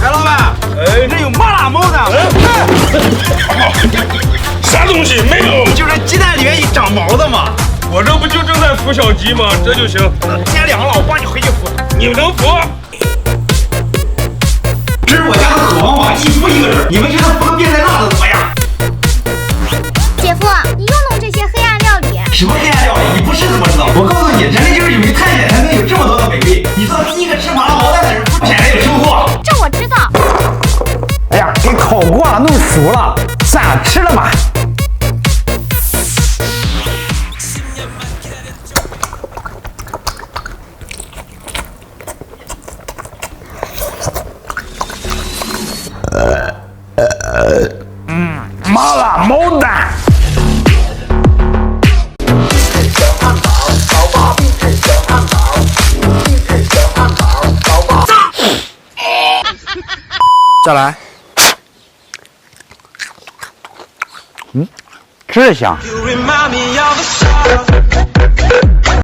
哎，老板，哎，这有麻辣毛呢。啥东西没有？就是鸡蛋里面一长毛的嘛。我这不就正在孵小鸡吗？这就行。天凉了，我帮你回去孵。你们能孵？这是我家的土方法，一孵一个人。你们觉得孵个变态辣的怎么样？姐夫，你又弄这些黑暗料理？什么黑暗料理？你不试怎么知道？我告诉你，人类就是有一探险才能有这么多的美味。你做第一个吃麻辣毛蛋的人，显然有收获。这我知道。哎呀，给烤过了，弄熟了，算了，吃了吧。麻辣毛蛋。再来。吃着香。